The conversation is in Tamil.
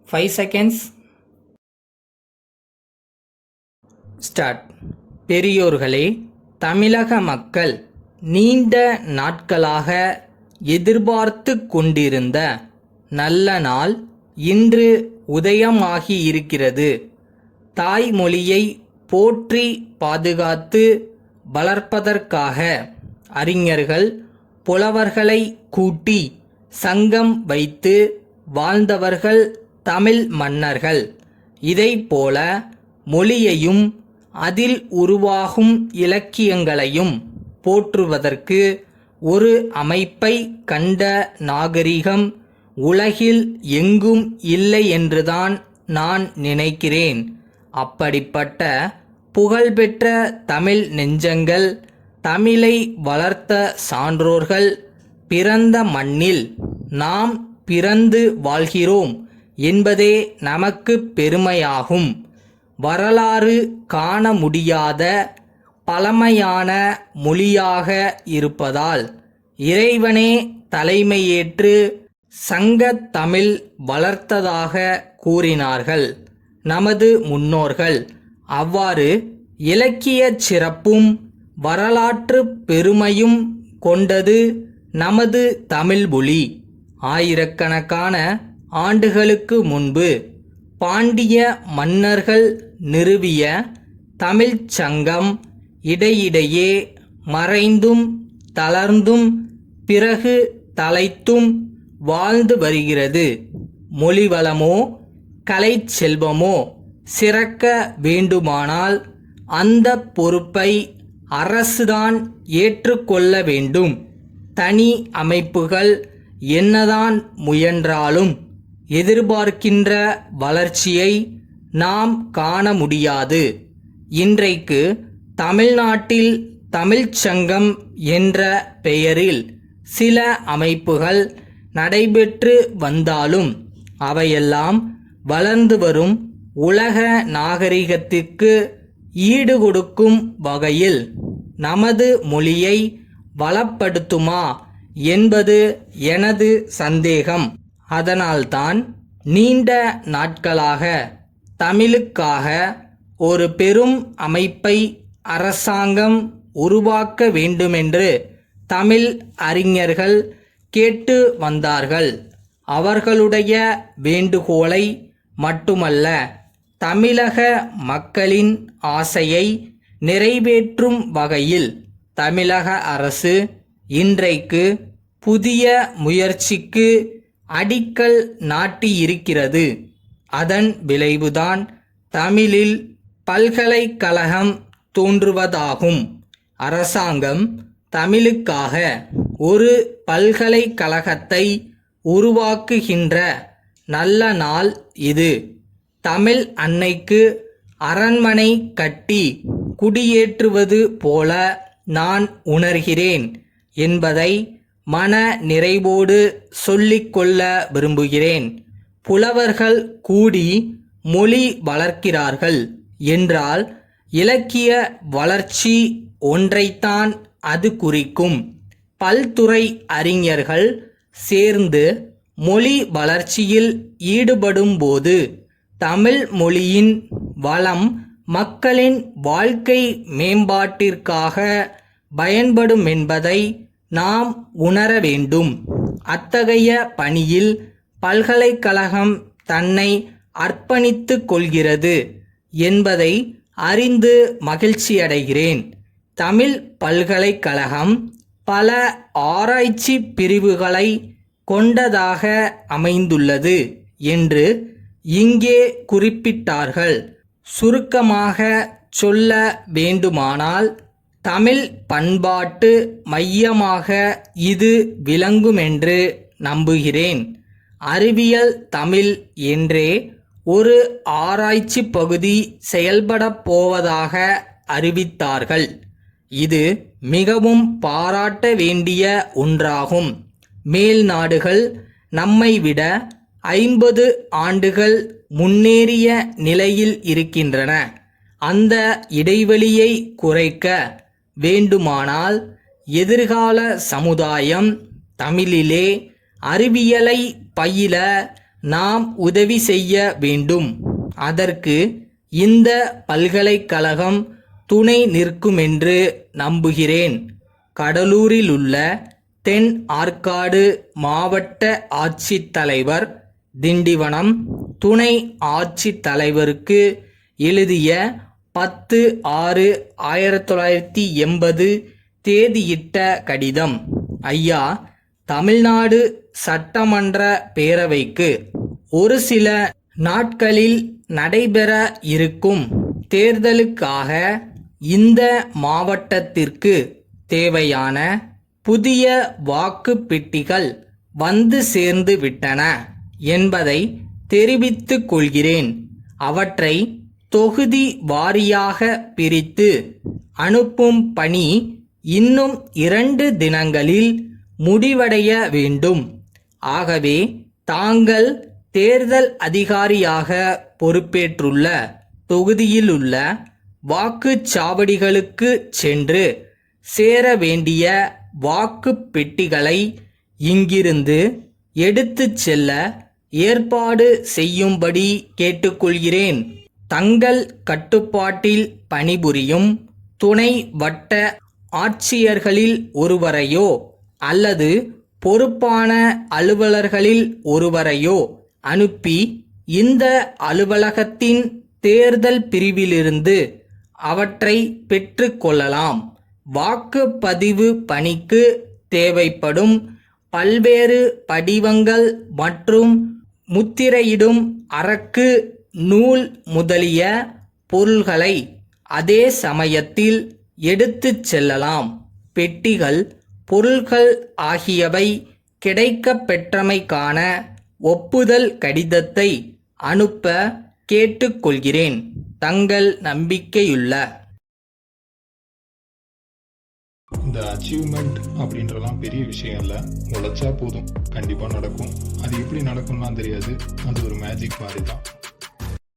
5 seconds. Start. பெரியோர்களே, தமிழக மக்கள் நீண்ட நாட்களாக எதிர்பார்த்து கொண்டிருந்த நல்ல நாள் இன்று உதயமாகி இருக்கிறது. தாய்மொழியை போற்றி பாதுகாத்து வளர்ப்பதற்காக அறிஞர்கள் புலவர்களை கூட்டி சங்கம் வைத்து வாழ்ந்தவர்கள் தமிழ் மன்னர்கள். இதைப்போல மொழியையும் அதில் உருவாகும் இலக்கியங்களையும் போற்றுவதற்கு ஒரு அமைப்பை கண்ட நாகரிகம் உலகில் எங்கும் இல்லை என்றுதான் நான் நினைக்கிறேன். அப்படிப்பட்ட புகழ்பெற்ற தமிழ் நெஞ்சங்கள், தமிழை வளர்த்த சான்றோர்கள் பிறந்த மண்ணில் நாம் பிறந்து வாழ்கிறோம் என்பதே நமக்கு பெருமையாகும். வரலாறு காண முடியாத பழமையான மொழியாக இருப்பதால் இறைவனே தலைமையேற்று சங்கத் தமிழ் வளர்த்ததாக கூறினார்கள் நமது முன்னோர்கள். அவ்வாறு இலக்கிய சிறப்பும் வரலாற்று பெருமையும் கொண்டது நமது தமிழ்மொழி. ஆயிரக்கணக்கான ஆண்டுகளுக்கு முன்பு பாண்டிய மன்னர்கள் நிறுவிய தமிழ்ச் சங்கம் இடையிடையே மறைந்தும் தளர்ந்தும் பிறகு தலைத்தும் வாழ்ந்து வருகிறது. மொழிவளமோ கலைச் செல்வமோ சிறக்க வேண்டுமானால் அந்த பொறுப்பை அரசுதான் ஏற்றுக்கொள்ள வேண்டும். தனி அமைப்புகள் என்னதான் முயன்றாலும் எதிர்பார்க்கின்ற வளர்ச்சியை நாம் காண முடியாது. இன்றைக்கு தமிழ்நாட்டில் தமிழ்ச் சங்கம் என்ற பெயரில் சில அமைப்புகள் நடைபெற்று வந்தாலும் அவையெல்லாம் வளர்ந்து வரும் உலக நாகரிகத்திற்கு ஈடுகொடுக்கும் வகையில் நமது மொழியை வளப்படுத்துமா என்பது எனது சந்தேகம். அதனால்தான் நீண்ட நாட்களாக தமிழுக்காக ஒரு பெரும் அமைப்பை அரசாங்கம் உருவாக்க வேண்டுமென்று தமிழ் அறிஞர்கள் கேட்டு வந்தார்கள். அவர்களுடைய வேண்டுகோளை மட்டுமல்ல, தமிழக மக்களின் ஆசையை நிறைவேற்றும் வகையில் தமிழக அரசு இன்றைக்கு புதிய முயற்சிக்கு அடிக்கல் நாட்டியிருக்கிறது. அதன் விளைவுதான் தமிழில் பல்கலைக்கழகம் தோன்றுவதாகும். அரசாங்கம் தமிழுக்காக ஒரு பல்கலைக்கழகத்தை உருவாக்குகின்ற நல்ல நாள் இது. தமிழ் அன்னைக்கு அரண்மனை கட்டி குடியேற்றுவது போல நான் உணர்கிறேன் என்பதை மன நிறைவோடு சொல்லிக்கொள்ள விரும்புகிறேன். புலவர்கள் கூடி மொழி வளர்க்கிறார்கள் என்றால் இலக்கிய வளர்ச்சி ஒன்றைத்தான் அது குறிக்கும். பல்துறை அறிஞர்கள் சேர்ந்து மொழி வளர்ச்சியில் ஈடுபடும்போது தமிழ் மொழியின் வளம் மக்களின் வாழ்க்கை மேம்பாட்டிற்காக பயன்படும் என்பதை நாம் உணர வேண்டும். அத்தகைய பணியில் பல்கலைக்கழகம் தன்னை அர்ப்பணித்துக் கொள்கிறது என்பதை அறிந்து மகிழ்ச்சியடைகிறேன். தமிழ் பல்கலைக்கழகம் பல ஆராய்ச்சி பிரிவுகளை கொண்டதாக அமைந்துள்ளது என்று இங்கே குறிப்பிட்டார்கள். சுருக்கமாக சொல்ல வேண்டுமானால் தமிழ் பண்பாட்டு மையமாக இது விளங்குமென்று நம்புகிறேன். அறிவியல் தமிழ் என்றே ஒரு ஆராய்ச்சி பகுதி செயல்படப் போவதாக அறிவித்தார்கள். இது மிகவும் பாராட்ட வேண்டிய ஒன்றாகும். மேல் நாடுகள் நம்மை விட 50 ஆண்டுகள் முன்னேறிய நிலையில் இருக்கின்றன. அந்த இடைவெளியை குறைக்க வேண்டுமானால் எதிர்கால சமுதாயம் தமிழிலே அறிவியலை பயில நாம் உதவி செய்ய வேண்டும். அதற்கு இந்த பல்கலைக்கழகம் துணை நிற்குமென்று நம்புகிறேன். கடலூரிலுள்ள தென் ஆற்காடு மாவட்ட ஆட்சித்தலைவர், திண்டிவனம் துணை ஆட்சித்தலைவருக்கு எழுதிய 10/6/1980 தேதியிட்ட கடிதம். ஐயா, தமிழ்நாடு சட்டமன்ற பேரவைக்கு ஒரு சில நாட்களில் நடைபெற இருக்கும் தேர்தலுக்காக இந்த மாவட்டத்திற்கு தேவையான புதிய வாக்குப் பெட்டிகள் வந்து சேர்ந்து விட்டன என்பதை தெரிவித்துக் கொள்கிறேன். அவற்றை தொகுதி வாரியாக பிரித்து அனுப்பும் பணி இன்னும் 2 தினங்களில் முடிவடைய வேண்டும். ஆகவே தாங்கள் தேர்தல் அதிகாரியாக பொறுப்பேற்றுள்ள தொகுதியிலுள்ள வாக்குச்சாவடிகளுக்கு சென்று சேர வேண்டிய வாக்குப் பெட்டிகளை இங்கிருந்து எடுத்துச் செல்ல ஏற்பாடு செய்யும்படி கேட்டுக்கொள்கிறேன். தங்கள் கட்டுப்பாட்டில் பணிபுரியும் துணை வட்ட ஆட்சியர்களில் ஒருவரையோ அல்லது பொறுப்பான அலுவலர்களில் ஒருவரையோ அனுப்பி இந்த அலுவலகத்தின் தேர்தல் பிரிவிலிருந்து அவற்றை பெற்றுக்கொள்ளலாம். வாக்குப்பதிவு பணிக்கு தேவைப்படும் பல்வேறு படிவங்கள் மற்றும் முத்திரையிடும் அரக்கு, நூல் முதலிய பொருள்களை அதே சமயத்தில் எடுத்துச் செல்லலாம். பெட்டிகள், பொருள்கள் ஆகியவை கிடைக்கப் பெற்றமைக்கான ஒப்புதல் கடிதத்தை அனுப்ப கேட்டுக்கொள்கிறேன். தங்கள் நம்பிக்கையுள்ள இந்த அச்சீவ்மெண்ட் அப்படின்றலாம் பெரிய விஷயம் இல்லை. உழைச்சா போதும், கண்டிப்பாக நடக்கும். அது எப்படி நடக்கும்லாம் தெரியாது. அது ஒரு மேஜிக் மாதிரி தான்.